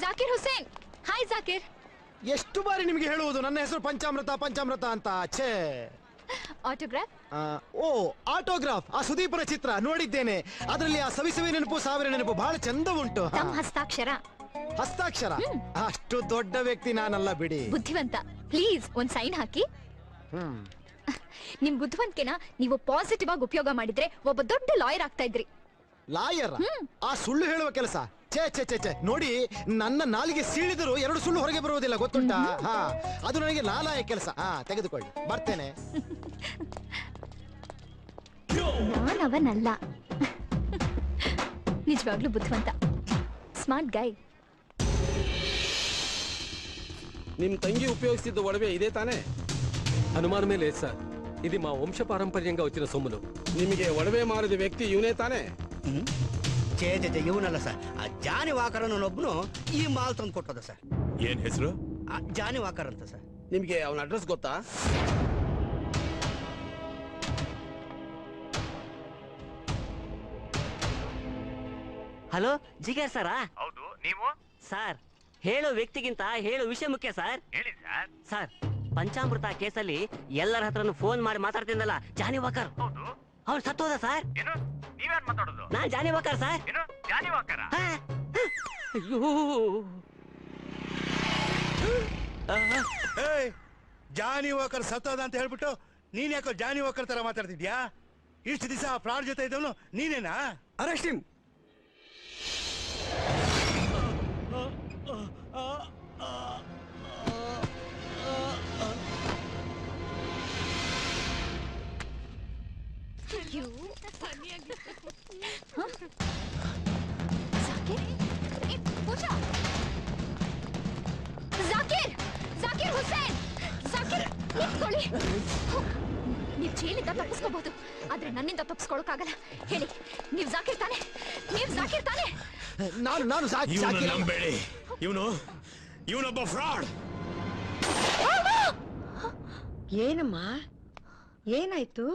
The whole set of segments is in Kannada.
ಜಾಕಿರ್ ಹುಸೇನ್. ಹಾಯ್ ಜಾಕಿರ್. ಎಷ್ಟು ಬಾರಿ ನಿಮಗೆ ಹೇಳುವುದು ನನ್ನ ಹೆಸರು ಪಂಚಾಮೃತ ಪಂಚಾಮೃತ ಅಂತ? ಛೇ. ಆಟೋಗ್ರಾಫ್? ಓ ಆಟೋಗ್ರಾಫ್. ಆ ಸುದೀಪನ ಚಿತ್ರ ನೋಡಿದ್ದೇನೆ. ಅದರಲ್ಲಿ ಆ ಸವಿಸವಿ ನೆನಪು ಸಾವಿರ ನೆನಪು ಬಹಳ ಚಂದ ಉಂಟು. ಹಸ್ತಾಕ್ಷರ. ಹಸ್ತಾಕ್ಷರ? ಅಷ್ಟು ದೊಡ್ಡ ವ್ಯಕ್ತಿ ನಾನಲ್ಲ ಬಿಡಿ. ಬುದ್ಧಿವಂತ. ಪ್ಲೀಸ್ ಒಂದ್ ಸೈನ್ ಹಾಕಿ. ನಿಮ್ ಬುದ್ಧಿವಂತಿಕೆನ ನೀವು ಪಾಸಿಟಿವ್ ಆಗಿ ಉಪಯೋಗ ಮಾಡಿದ್ರೆ ಒಬ್ಬ ದೊಡ್ಡ ಲಾಯರ್ ಆಗ್ತಾ ಇದ್ರಿ. ಲಾಯರ್? ಆ ಸುಳ್ಳು ಹೇಳುವ ಕೆಲಸ? ಛೇ ಛೇ ಛೇ ಛೇ. ನೋಡಿ, ನನ್ನ ನಾಲಿಗೆ ಸೀಳಿದರೂ 2 ಸುಳ್ಳು ಹೊರಗೆ ಬರುವುದಿಲ್ಲ, ಗೊತ್ತುಂಟಾ? ಅದು ನನಗೆ ಲಾಲಾಯ ಕೆಲಸ. ತೆಗೆದುಕೊಳ್ಳಿ, ಬರ್ತೇನೆ. ನಾನವನಲ್ಲ, ನಿಜವಾಗ್ಲೂ ಬುದ್ಧಿವಂತ, ಸ್ಮಾರ್ಟ್ ಗೈ. ನಿಮ್ ತಂಗಿ ಉಪಯೋಗಿಸಿದ್ದ ಒಡವೆ ಇದೇ ತಾನೇ? అనుమానం ಮೇಲೆ ಸರ್, ఇది మా వంశ పారంపర్యంగా వచ్చిన సొమ్ములు. ನಿಮಗೆ ಒಡವೆ ಮಾರಿದ ವ್ಯಕ್ತಿ ಇವನೇ ತಾನೇ? ಛೇ ಛೇ ಛೇ, ಇವನಲ್ಲ ಸರ್. ಆ ಜಾನಿ ವಾಕರ್ ಅನ್ನೋನೊಬ್ನು ಈ ಮಾಲ್ ತಂದು ಕೊಟ್ಟದ ಸರ್. ಏನ್ ಹೆಸರು? ಜಾನಿ ವಾಕರ್ ಅಂತ ಸರ್. ನಿಮ್ಗೆ ಅವನ ಅಡ್ರೆಸ್ ಗೊತ್ತಾ? ಹಲೋ, ಜಿಗರ್ ಸರಾ? ಹೌದು, ನೀವು? ಸರ್, ಹೇಳೋ ವ್ಯಕ್ತಿಗಿಂತ ಹೇಳೋ ವಿಷಯ ಮುಖ್ಯ ಸರ್. ಹೇಳಿ ಸರ್. ಸರ್, ಪಂಚಾಮೃತ ಕೇಸಲ್ಲಿ ಎಲ್ಲರ ಹತ್ರನು ಫೋನ್ ಮಾಡಿ ಮಾತಾಡ್ತಿದ್ದಲ್ಲ ಜಾನಿ ವಾಕರ್, ಹೌದು, ಅವ್ರು ಸತ್ತೋದ ಸರ್. ಏನು? ನೀವೇನ್ ಮಾತಾಡೋದು? ನಾನ್ ಜಾನಿ ವಾಕರ್ ಸರ್. ಏನು ಜಾನಿ ವಾಕರ? ಅಯ್ಯೋ, ಜಾನಿ ವಾಕರ್ ಸತ್ತೋದ ಅಂತ ಹೇಳ್ಬಿಟ್ಟು ನೀನ್ ಯಾಕೋ ಜಾನಿ ವಾಕರ್ ತರ ಮಾತಾಡ್ತಿದ್ಯಾ? ಇಷ್ಟು ದಿವಸ ಫ್ರಾಡ್ ಜೊತೆ ಇದ್ದವನು ನೀನೇನಾ? Arrest him. ಜಾಕಿರ್, ಜಾಕಿರ್ ಹುಸೇನ್, ಜಾಕಿರ್ ನಿಂತ್ಕೊಳ್ಳಿ. ನೀವು ಜೈಲಿಂದ ತಪ್ಪಿಸ್ಕೋಬಹುದು, ಆದ್ರೆ ನನ್ನಿಂದ ತಪ್ಪಿಸ್ಕೊಳಕ್ಕಾಗಲ್ಲ. ಹೇಳಿ, ನೀವು ಜಾಕಿರ್ ತಾನೆ? ನೀವು ಜಾಕಿರ್ ತಾನೆ? ನಾನು ನಂಬೇಡಿ, ಇವನೊಬ್ಬ ಫ್ರಾಡ್. ಏನಮ್ಮ, ಏನಾಯ್ತು?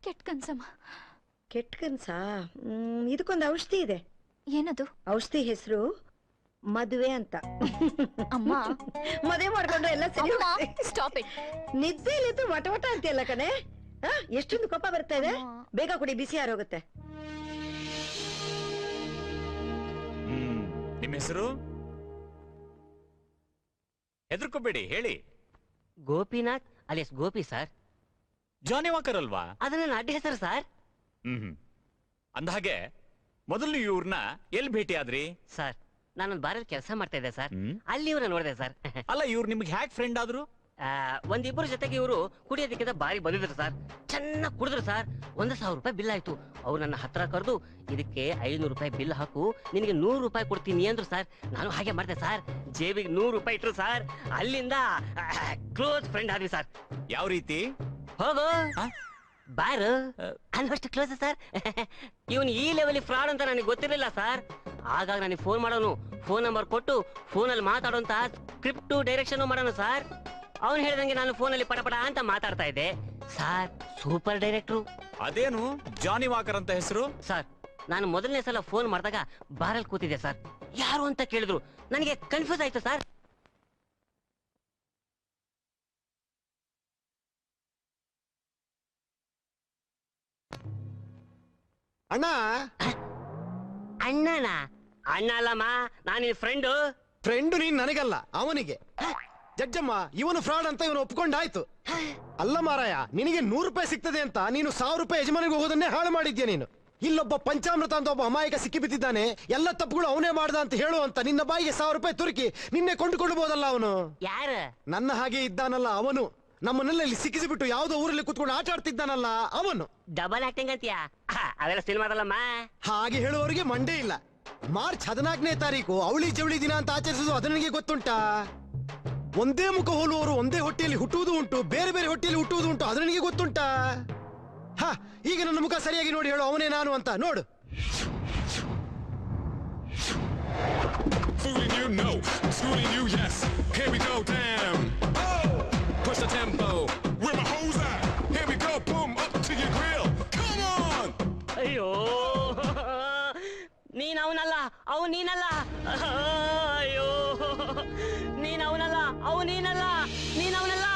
ಕೆಟ್ಟ ಕನ್ಸಮ್ಮ. ಕೆಟ್ಟ ಕನ್ಸಾ? ಇದಕ್ಕೊಂದು ಔಷಧಿ ಇದೆ. ಏನದು? ಔಷಧಿ ಹೆಸರು ಮದುವೆ ಅಂತ. ಅಮ್ಮ, ಮದುವೆ ಮಾಡ್ಕೊಂಡ್ರೆ ಎಲ್ಲ ಸರಿ. Stop it. ನಿದ್ದೆಲಿದ್ದು ವಟ ವಟ ಅಂತೀಯಲ್ಲ ಕಣೆ. ಎಷ್ಟೊಂದು ಕೋಪ ಬರ್ತಾ ಇದೆ. ಬೇಗ ಕುಡಿ, ಬಿಸಿ ಯಾರೋಗುತ್ತೆ. ನಿಮ್ಮ ಹೆಸರು? ಹೆದರ್ಕೋಬೇಡಿ, ಹೇಳಿ. Gopinath alias Gopi sir. Johnny Walker ಅಲ್ವಾ? ಅದು ನನ್ನ ಅಡ್ಡ ಹೆಸರು ಸರ್. ಅಂದಹಾಗೆ ಮೊದಲು ಇವ್ರನ್ನ ಎಲ್ಲಿ ಭೇಟಿ ಆದ್ರಿ? ಸರ್, ನಾನೊಂದು ಬಾರಲ್ಲಿ ಕೆಲಸ ಮಾಡ್ತಾ ಇದ್ದೆ ಸರ್. ಅಲ್ಲಿ ಇವ್ರನ್ನ ನೋಡಿದೆ ಸರ್. ಅಲ್ಲ, ಇವ್ರು ನಿಮ್ಗೆ ಹ್ಯಾಕ್ ಫ್ರೆಂಡ್ ಆದ್ರು? ಒಂದಿಬ್ಬರ ಜೊತೆಗೆ ಇವರು ಕುಡಿಯೋದಕ್ಕಿಂತ ಬಾರಿ ಬಂದಿದ್ರು ಸರ್. ಚೆನ್ನಾಗಿ ಕುಡಿದ್ರು ಸರ್. 1,000 ರೂಪಾಯಿ ಬಿಲ್ ಆಯ್ತು. ಅವ್ರು ನನ್ನ ಹತ್ರ ಕರೆದು, ಇದಕ್ಕೆ 500 ರೂಪಾಯಿ ಬಿಲ್ ಹಾಕು, ನಿನಗೆ 100 ರೂಪಾಯಿ ಕೊಡ್ತೀನಿ ಅಂದ್ರು ಸರ್. ನಾನು ಹಾಗೆ ಮಾಡಿದೆ ಸರ್. ಜೇಬಿಗೆ 100 ರೂಪಾಯಿ ಇಟ್ರು ಸರ್. ಅಲ್ಲಿಂದ ಕ್ಲೋಸ್ ಫ್ರೆಂಡ್ ಆದ್ವಿ ಸರ್. ಯಾವ ರೀತಿ? ಹೋಗೋ ಬಾರು ಅನ್ನೋಷ್ಟು ಕ್ಲೋಸ್ ಸರ್. ಇವನು ಈ ಲೆವೆಲ್ ಫ್ರಾಡ್ ಅಂತ ನನಗೆ ಗೊತ್ತಿರಲಿಲ್ಲ ಸರ್. ಆಗಾಗ ನನಗೆ ಫೋನ್ ಮಾಡೋನು, ಫೋನ್ ನಂಬರ್ ಕೊಟ್ಟು ಫೋನಲ್ಲಿ ಮಾತಾಡೋಂತ ಸ್ಕ್ರಿಪ್ಟು ಡೈರೆಕ್ಷನ್ ಮಾಡೋನು ಸರ್. ಅವ್ನು ಹೇಳ್ದಂಗೆ ನಾನು ಫೋನಲ್ಲಿ ಪಟಪಟ ಅಂತ ಮಾತಾಡ್ತಾ ಇದ್ದೆ ಸರ್. ಸೂಪರ್ ಡೈರೆಕ್ಟ್ರು. ಅದೇನು ಜಾನಿ ವಾಕರ್ ಅಂತ ಹೆಸರು? ಸರ್, ನಾನು ಮೊದಲನೇ ಸಲ ಫೋನ್ ಮಾಡಿದಾಗ ಬಾರಲ್ಲಿ ಕೂತಿದ್ದೆ ಸರ್. ಯಾರು ಅಂತ ಕೇಳಿದ್ರು. ನನಗೆ ಕನ್ಫ್ಯೂಸ್ ಆಯ್ತು ಸರ್. ಅಣ್ಣ. ಅಣ್ಣನ? ಅಣ್ಣ ಅಲ್ಲಮ್ಮ, ನಾನು ಫ್ರೆಂಡು. ಫ್ರೆಂಡು ನೀನ್ ನನಗಲ್ಲ, ಅವನಿಗೆ. ಜಡ್ಜಮ್ಮ, ಇವನು ಫ್ರಾಡ್ ಅಂತ ಇವನು ಒಪ್ಕೊಂಡಾಯ್ತು. ಅಲ್ಲ ಮಾರಾಯ, ನಿನಗೆ 100 ರೂಪಾಯಿ ಸಿಗ್ತದೆ ಅಂತ ನೀನು 1000 ರೂಪಾಯಿ ಯಜಮಾನಿಗೆ ಹೋಗೋದನ್ನೇ ಹಾಳು ಮಾಡಿದ್ಯಾ ನೀನು. ಇಲ್ಲೊಬ್ಬ ಪಂಚಾಮೃತ ಅಂತ ಒಬ್ಬ ಅಮಾಯಕ ಸಿಕ್ಕಿ ಬಿದ್ದಿದ್ದಾನೆ. ಎಲ್ಲ ತಪ್ಪುಗಳು ಅವನೇ ಮಾಡ್ದ ಅಂತ ಹೇಳು ಅಂತ ನಿನ್ನ ಬಾಯಿಗೆ 1000 ರೂಪಾಯಿ ತುರುಕಿ ನಿನ್ನೆ ಕೊಂಡುಕೊಳ್ಬಹುದಲ್ಲ ಅವನು. ಯಾರು? ನನ್ನ ಹಾಗೆ ಇದ್ದಾನಲ್ಲ ಅವನು. ನಮ್ಮನ್ನೆಲ್ಲ ಇಲ್ಲಿ ಸಿಕ್ಕಿಸಿಬಿಟ್ಟು ಯಾವುದೋ ಊರಲ್ಲಿ ಕುತ್ಕೊಂಡು ಆಟ ಆಡ್ತಿದ್ದಾನಲ್ಲ ಅವನು. ಡಬಲ್ ಆಕ್ಟಿಂಗ್ ಅಂತೀಯಾ? ಅವೆಲ್ಲ ಸಿನಿಮಾದಲ್ಲಮ್ಮ. ಹಾಗೆ ಹೇಳುವವರಿಗೆ ಮಂಡೇ ಇಲ್ಲ. ಮಾರ್ಚ್ 14ನೇ ತಾರೀಕು ಅವಳಿ ಜವಳಿ ದಿನ ಅಂತ ಆಚರಿಸುವುದು ಅದು ನನಗೆ ಗೊತ್ತುಂಟಾ? ಒಂದೇ ಮುಖ ಹೋಲುವವರು ಒಂದೇ ಹೊಟ್ಟೆಯಲ್ಲಿ ಹುಟ್ಟುವುದು ಉಂಟು, ಬೇರೆ ಬೇರೆ ಹೊಟ್ಟೆಯಲ್ಲಿ ಹುಟ್ಟುವುದು ಉಂಟು, ಅದು ನನಗೆ ಗೊತ್ತುಂಟಾ? ಈಗ ನನ್ನ ಮುಖ ಸರಿಯಾಗಿ ನೋಡಿ ಹೇಳು, ಅವನೇ ನಾನು ಅಂತ ನೋಡು. Fooling you, no. Schooling you, yes. Here we go, damn. Oh, push the tempo. Where my hoes at? Here we go, boom, up to your grill. Come on. ಅಯ್ಯೋ, ನೀನ್ ಅವನಲ್ಲ, ಅವನು ನೀನಲ್ಲ. ಅಯ್ಯೋ ಅವ್ ನೀನಲ್ಲ, ನೀನ್ ಅವನಲ್ಲ.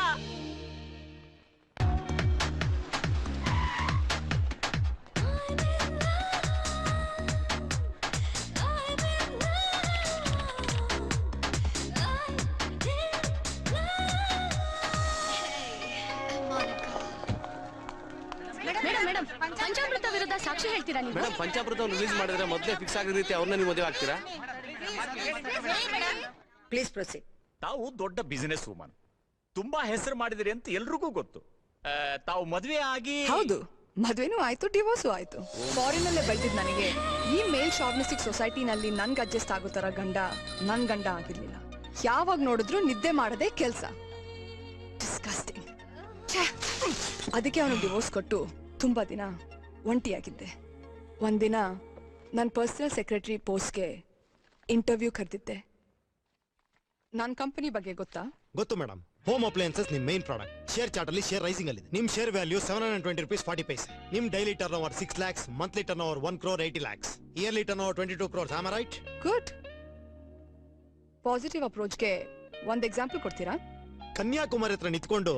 ಮೇಡಮ್ ಪಂಚಾಮೃತ ವಿರುದ್ಧ ಸಾಕ್ಷಿ ಹೇಳ್ತೀರಾ ನೀವು? ಮೇಡಮ್ ಪಂಚಾಮೃತವನ್ನು ರಿಲೀಸ್ ಮಾಡಿದ್ರೆ ಮೊದಲೇ ಫಿಕ್ಸ್ ಆಗಿರೋ ರೀತಿ ಅವ್ರನ್ನ ನೀವು ಮದುವೆ ಆಗ್ತೀರಾ? Please proceed. ತಾವು ದೊಡ್ಡ ಬಿಸಿನೆಸ್ ವುಮನ್, ತುಂಬಾ ಹೆಸರು ಮಾಡಿದಿರಿ ಅಂತ ಎಲ್ರಿಗೂ ಗೊತ್ತು. ತಾವು ಮದುವೆ ಆಗಿ ಹೌದು, ಮದ್ವೆನೂ ಆಯ್ತು, ಡಿವೋರ್ಸು ಆಯ್ತು. ಫಾರಿನ್ ಅಲ್ಲೇ ಬೆಳೆದಿದ್ ನನಗೆ ಈ ಮೇಲ್ ಶಾರ್ನಿಸ್ಟಿಕ್ ಸೊಸೈಟಿನಲ್ಲಿ ನನ್ಗೆ ಅಡ್ಜಸ್ಟ್ ಆಗೋ ತರ ನನ್ ಗಂಡ ಆಗಿರ್ಲಿಲ್ಲ. ಯಾವಾಗ ನೋಡಿದ್ರು ನಿದ್ದೆ ಮಾಡದೆ ಕೆಲ್ಸ. ಡಿಸ್ಕಸ್ಟಿಂಗ್. ಅದಕ್ಕೆ ಅವನು ಡಿವೋರ್ಸ್ ಕೊಟ್ಟು ತುಂಬಾ ದಿನ ಒಂಟಿಯಾಗಿದ್ದೆ. ಒಂದಿನ ನನ್ನ ಪರ್ಸನಲ್ ಸೆಕ್ರೆಟರಿ ಪೋಸ್ಟ್ಗೆ ಇಂಟರ್ವ್ಯೂ ಕರೆದಿದ್ದೆ. ನನ್ನ ಕಂಪನಿ ಬಗ್ಗೆ ಗೊತ್ತಾ? ಗೊತ್ತು ಮೇಡಮ್. ಹೋಮ್ ಅಪ್ಲಯನ್ಸಸ್ ನಿಮ್ ಮೇನ್ ಪ್ರಾಡಕ್ಟ್. ಶೇರ್ ಚಾರ್ಟ್ ಅಲ್ಲಿ ಶೇರ್ ರೈಸಿಂಗ್ ಅಲ್ಲಿ ನಿಮ್ ಶೇರ್ ವ್ಯಾಲ್ಯೂ 720 rupees 40 paise. ನಿಮ್ daily turnover 6 lakhs, monthly turnover 1 crore 80 lakhs, yearly turnover 22 crores. Am I right? Good. Positive ಅಪ್ರೋಚ್ಗೆ ಒಂದ್ ಎಕ್ಸಾಂಪಲ್ ಕೊಡ್ತೀರಾ? ಕನ್ಯಾಕುಮಾರಿ ಹತ್ರ ನಿಂತ್ಕೊಂಡು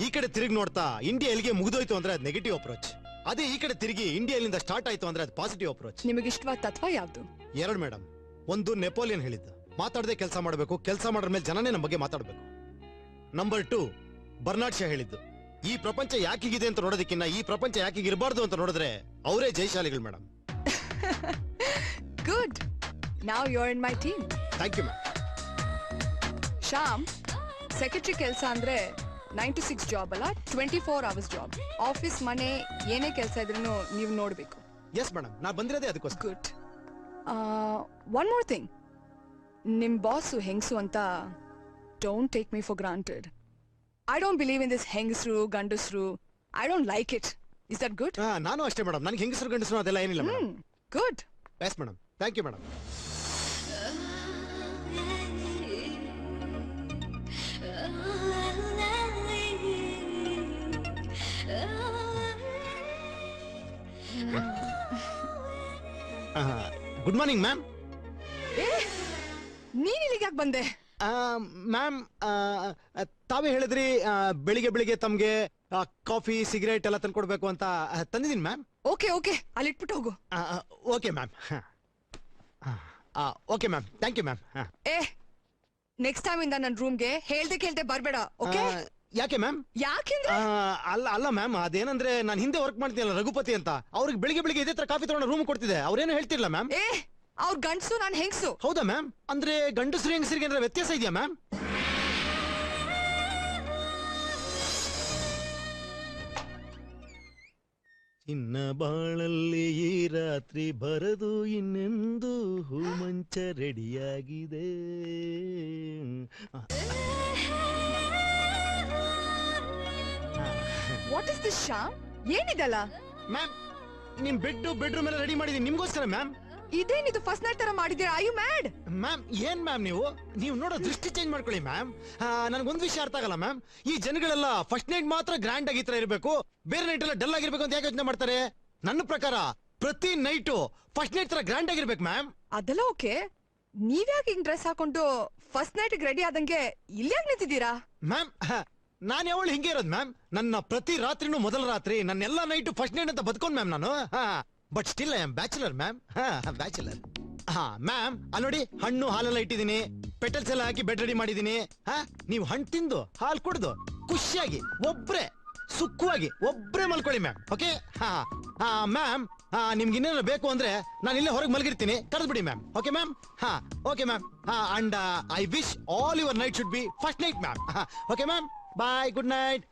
ಈ ಕಡೆ ತಿರುಗಿ ನೋಡ್ತಾ ಇಂಡಿಯಾ ಎಲ್ಲಿಗೆ ಮುಗಿದೋಯ್ತು ಅಂದ್ರೆ ಅದು ನೆಗೆಟಿವ್ ಅಪ್ರೋಚ್. ಅದೇ ಈ ಕಡೆ ತಿರುಗಿ ಇಂಡಿಯಾ ಎಲ್ಲಿಂದ ಸ್ಟಾರ್ಟ್ ಆಯ್ತು ಅಂದ್ರೆ ಅದು ಪಾಸಿಟಿವ್ ಅಪ್ರೋಚ್. ನಿಮಗೆ ಇಷ್ಟವಾದ ತತ್ವ ಯಾವ್ದು? ಎರಡು ಮೇಡಮ್. ಒಂದು ನೆಪೋಲಿಯನ್ ಹೇಳಿದ್ದು, ಮಾತಾಡದೆ ಕೆಲಸ ಮಾಡಬೇಕು, ಕೆಲಸ ಮಾಡೋರ ಮೇಲೆ ಜನನೇ ನಮ್ಮ ಬಗ್ಗೆ ಮಾತಾಡಬೇಕು. ನಂಬರ್ 2 ಬರ್ನಾಡ್ ಶಾ ಹೇಳಿದ್ದು, ಈ ಪ್ರಪಂಚ ಯಾಕಿಗಿದೆ ಅಂತ ನೋಡೋದಕ್ಕಿಂತ ಈ ಪ್ರಪಂಚ ಯಾಕಿಗಿರಬಾರ್ದು ಅಂತ ನೋಡಿದ್ರೆ ಅವರೇ ಜಯಶಾಲಿಗಳು madam. Good. Now you are in my team. Thank you ma'am. Shyam, secretary ಕೆಲಸ ಅಂದ್ರೆ 9 to 6 ಜಾಬ್ ಅಲ್ಲ, 24 hours ಜಾಬ್. ಆಫೀಸ್, ಮನೆ, ಏನೇ ಕೆಲಸ ಇದ್ರೂ ನೀವು ನೋಡ್ಬೇಕು. ಎಸ್ ಮೇಡಮ್, ನಾ ಬಂದಿರೋದೇ ಅದಕ್ಕೋಸ್ಕರ. ಗುಡ್. ಒನ್ ಮೋರ್ ಥಿಂಗ್, ನಿಮ್ ಬಾಸು ಹೆಂಗಸು ಅಂತ don't take me for granted. I don't believe in this ಹೆಂಗಸರು ಗಂಡಸರು. I don't like it. Is that good? ನಾನು ಅಷ್ಟೇ ಮೇಡಮ್, ನನಗೆ ಹೆಂಗಸರು ಗಂಡಸರು ಅದೆಲ್ಲ ಏನಿಲ್ಲ madam. Good. Yes madam, thank you madam. Good morning ma'am. ನೀನ್ ಇಲ್ಲಿಗೆ ಯಾಕೆ ಬಂದೆ? ಮ್ಯಾಮ್, ತಾವೇ ಹೇಳಿದ್ರಿ ಬೆಳಿಗ್ಗೆ ಬೆಳಿಗ್ಗೆ ತಮ್ಗೆ ಕಾಫಿ ಸಿಗರೇಟ್ ಎಲ್ಲ ತಂದ್ಕೊಡ್ಬೇಕು ಅಂತ. ತಂದಿದ್ದೀನಿ ಮ್ಯಾಮ್. ಓಕೆ ಓಕೆ, ಅಲ್ಲಿಟ್ಬಿಟ್ಟು ಹೋಗು. Okay ma'am. Okay ma'am, thank you ma'am. ಏ, ನೆಕ್ಸ್ಟ್ ಟೈಮ್ ಇಂದ ನನ್ನ ರೂಮ್ಗೆ ಹೇಳ್ದೆ ಬರ್ಬೇಡ. ಓಕೆ? ಯಾಕೆ ಮ್ಯಾಮ್? ಯಾಕೆಂದ್ರೆ ಅಲ್ಲ ಮ್ಯಾಮ್, ಅದೇನಂದ್ರೆ ನಾನು ಹಿಂದೆ ವರ್ಕ್ ಮಾಡ್ತೀನಲ್ಲ ರಘುಪತಿ ಅಂತ, ಅವ್ರಿಗೆ ಬೆಳಿಗ್ಗೆ ಬೆಳಿಗ್ಗೆ ಇದೇ ತರ ಕಾಫಿ ತಗೊಂಡು ರೂಮ್ ಕೊಡ್ತಿದ್ದೆ. ಅವ್ರೇನು ಹೇಳ್ತಿರ್ಲ ಮ್ಯಾಮ್. ಏ, ಅವ್ರ ಗಂಡಸು, ನಾನು ಹೆಂಗಸು. ಹೌದಾ ಮ್ಯಾಮ್? ಅಂದ್ರೆ ಗಂಡಸರು ಹೆಂಗಸರಿಗೆ ಏನಾರ ವ್ಯತ್ಯಾಸ ಇದೆಯಾ ಮ್ಯಾಮ್? ಚಿನ್ನ ಬಾಳಲ್ಲಿ ಈ ರಾತ್ರಿ ಬರದು ಇನ್ನೆಂದು ಹೂಮಂಚ ರೆಡಿಯಾಗಿದೆ. What is this Shyam? ಏನಿದಲ್ಲ? ಮ್ಯಾಮ್, ನಿಮ್ ಬೆಡ್ರೂಮ್ ಎಲ್ಲ ರೆಡಿ ಮಾಡಿದೀನಿ ನಿಮ್ಗೋಸ್ಕರ ಮ್ಯಾಮ್. ಇದೇನಿದು ಫಸ್ಟ್ ನೈಟ್ ತರ ಮಾಡಿದ್ದೀರಾ? Are you mad? ಮ್ಯಾಮ್, ಏನ್ ಮ್ಯಾಮ್ ನೀವು ನೋಡೋ ದೃಷ್ಟಿ ಚೇಂಜ್ ಮಾಡ್ಕೊಳ್ಳಿ ಮ್ಯಾಮ್. ನನಗೊಂದು ವಿಷಯ ಅರ್ಥ ಆಗಲ್ಲ ಮ್ಯಾಮ್. ಈ ಜನಗಳೆಲ್ಲ ಫಸ್ಟ್ ನೈಟ್ ಮಾತ್ರ ಗ್ರ್ಯಾಂಡ್ ಆಗಿ ತರ ಇರಬೇಕು, ಬೇರೆ ನೈಟ್ ಎಲ್ಲ ಡಲ್ ಆಗಿರ್ಬೇಕು ಅಂತ ಯಾಕೆ ಯೋಚನೆ ಮಾಡ್ತಾರೆ? ನನ್ನ ಪ್ರಕಾರ ಪ್ರತಿ ನೈಟು ಫಸ್ಟ್ ನೈಟ್ ತರ ಗ್ರ್ಯಾಂಡ್ ಆಗಿರ್ಬೇಕು ಮ್ಯಾಮ್. ಅದೆಲ್ಲ ಓಕೆ. ನೀವ್ಯಾಕೆ ಹಿಂಗ್ ಡ್ರೆಸ್ ಹಾಕೊಂಡು ಫಸ್ಟ್ ನೈಟ್ ರೆಡಿ ಆದಂಗೆ ಇಲ್ಯಾಕ್ ನಿಂತಿದ್ದೀರಾ? ಮ್ಯಾಮ್, ನಾನು ಯಾವಳು ಹಿಂಗೆ ಇರೋದು ಮ್ಯಾಮ್. ನನ್ನ ಪ್ರತಿ ರಾತ್ರಿನೂ ಮೊದಲ ರಾತ್ರಿ, ನನ್ನೆಲ್ಲ ನೈಟು ಫಸ್ಟ್ ನೈಟ್ ಅಂತ ಬದ್ಕೊಂಡ್ ಮ್ಯಾಮ್ ನಾನು. But still I am bachelor ma'am. Bachelor. Ma'am, ಅಲ್ಲಿ ನೋಡಿ, ಹಣ್ಣು ಹಾಲೆಲ್ಲ ಇಟ್ಟಿದ್ದೀನಿ, ಪೆಟಲ್ಸ್ ಎಲ್ಲ ಹಾಕಿ ಬೆಡ್ ರೆಡಿ ಮಾಡಿದ್ದೀನಿ. ನೀವು ಹಣ್ಣು ತಿಂದು ಹಾಲು ಕುಡ್ದು ಖುಷಿಯಾಗಿ ಒಬ್ರೆ ಸುಖವಾಗಿ ಒಬ್ರೆ ಮಲ್ಕೊಳ್ಳಿ ಮ್ಯಾಮ್. ಓಕೆ? ಮ್ಯಾಮ್, ನಿಮ್ಗೆ ಇನ್ನೇನಾದ್ರು ಬೇಕು ಅಂದ್ರೆ ನಾನು ಇಲ್ಲೇ ಹೊರಗೆ ಮಲಗಿರ್ತೀನಿ, ಕರೆದ್ಬಿಡಿ ma'am. Okay ma'am? Okay ma'am. And I wish all your night should be first night ma'am. Okay ma'am, bye, good night.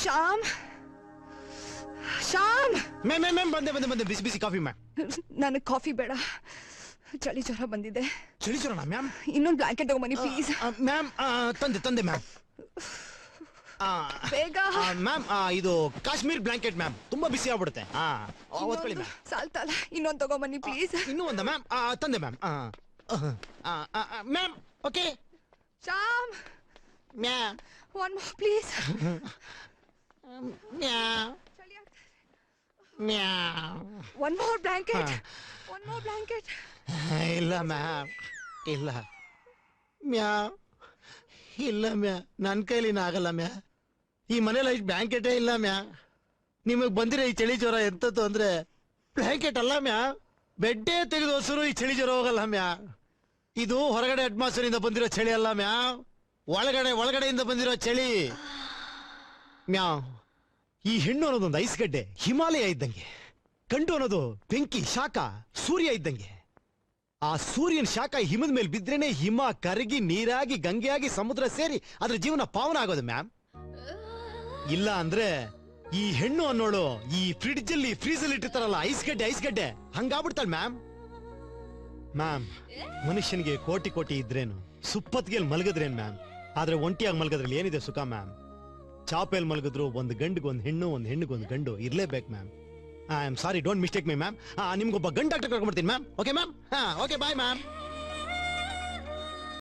Shyam Shyam ma'am ಬಂದೆ ಬಿಸಿ ಬಿಸಿ ಕಾಫಿ ಮ್ಯಾಮ್. ನನಗೆ ಕಾಫಿ ಬೇಡ, ಚಳಿ ಜ್ವರ ಬಂದಿದೆ. ಚಳಿ ಜ್ವರನಾ ಮ್ಯಾಮ್? ಇನ್ನೊಂದು ಬ್ಲಾಂಕೆಟ್ ತಗೊಂಬನ್ನಿ ಪ್ಲೀಸ್. ಮ್ಯಾಮ್ ತಂದೆ ಮ್ಯಾಮ್. ಬೇಗ. ಮ್ಯಾಮ್ ಇದು ಕಾಶ್ಮೀರ್ ಬ್ಲಾಂಕೆಟ್ ಮ್ಯಾಮ್, ತುಂಬಾ ಬಿಸಿ ಆಗ್ಬಿಡುತ್ತೆ. ಓದ್ಕೊಳ್ಳಿ ಮ್ಯಾಮ್. ಸಾಲ್ತಲ್ಲ, ಇನ್ನೊಂದು ತಗೊಂಬನ್ನಿ ಪ್ಲೀಸ್. ಇನ್ನೂ ಒಂದ ಮ್ಯಾಮ್? ತಂದೆ ma'am. Ma'am okay. Shyam ma'am one more please. Ma'am ma'am. One more blanket, one more blanket. ಇಲ್ಲ ಮ್ಯಾಮ್, ಇಲ್ಲ ಮ್ಯಾಮ್, ಇಲ್ಲ ಮ್ಯಾ, ನನ್ನ ಕೈಲಿನ ಆಗಲ್ಲ ಮ್ಯಾ. ಈ ಮನೇಲಿ ಇಷ್ಟು ಬ್ಲಾಂಕೆಟೇ ಇಲ್ಲ ಮ್ಯಾ. ನಿಮಗೆ ಬಂದಿರೋ ಈ ಚಳಿ ಜ್ವರ ಎಂತದ್ದು ಅಂದ್ರೆ ಬ್ಲಾಂಕೆಟ್ ಅಲ್ಲ ಮ್ಯಾ, ಬೆಡ್ಡೇ ತೆಗೆದು ಹೊಸರು ಈ ಚಳಿ ಜ್ವರ ಹೋಗಲ್ಲ ಮ್ಯಾ. ಇದು ಹೊರಗಡೆ ಅಟ್ಮಾಸ್ಫಿಯರ್ ಇಂದ ಬಂದಿರೋ ಚಳಿ ಅಲ್ಲ ಮ್ಯಾ, ಒಳಗಡೆಯಿಂದ ಬಂದಿರೋ ಚಳಿ ಮ್ಯಾ. ಈ ಹೆಣ್ಣು ಅನ್ನೋದೊಂದು ಐಸ್ ಗಡ್ಡೆ, ಹಿಮಾಲಯ ಇದ್ದಂಗೆ. ಗಂಡು ಅನ್ನೋದು ಬೆಂಕಿ, ಶಾಖ, ಸೂರ್ಯ ಇದ್ದಂಗೆ. ಆ ಸೂರ್ಯನ ಶಾಖ ಹಿಮದ ಮೇಲೆ ಬಿದ್ರೇನೆ ಹಿಮ ಕರಗಿ ನೀರಾಗಿ ಗಂಗೆಯಾಗಿ ಸಮುದ್ರ ಸೇರಿ ಅದ್ರ ಜೀವನ ಪಾವನ ಆಗೋದು ಮ್ಯಾಮ್. ಇಲ್ಲ ಅಂದ್ರೆ ಈ ಹೆಣ್ಣು ಅನ್ನೋಳು ಈ ಫ್ರಿಡ್ಜ್ ಅಲ್ಲಿ ಫ್ರೀಜ್ ಅಲ್ಲಿ ಇಟ್ಟಿರ್ತಾರಲ್ಲ ಐಸ್ ಗಡ್ಡೆ ಹಂಗಾಗ್ಬಿಡ್ತಾಳೆ ಮ್ಯಾಮ್. ಮ್ಯಾಮ್, ಮನುಷ್ಯನಿಗೆ ಕೋಟಿ ಕೋಟಿ ಇದ್ರೇನು, ಸುಪ್ಪತ್ತಿಗೆಲ್ ಮಲಗಿದ್ರೇನ್ ಮ್ಯಾಮ್, ಆದ್ರೆ ಒಂಟಿಯಾಗಿ ಮಲಗದ್ರಲ್ಲಿ ಏನಿದೆ ಸುಖ ಮ್ಯಾಮ್. ಚಾಪೆಲ್ ಮಲಗಿದ್ರು ಒಂದು ಗಂಡಿಗೊಂದು ಹೆಣ್ಣು, ಒಂದು ಹೆಣ್ಣಿಗೊಂದು ಗಂಡು ಇರ್ಲೇಬೇಕು ma'am. I am sorry, don't mistake me ma'am. ನಿಮ್ಗೊಬ್ಬ ಗಂಡು ಡಾಕ್ಟರ್ ಕರ್ಕೊಂಡ್ಬರ್ತೀನಿ ma'am. Okay ma'am? Okay bye ma'am.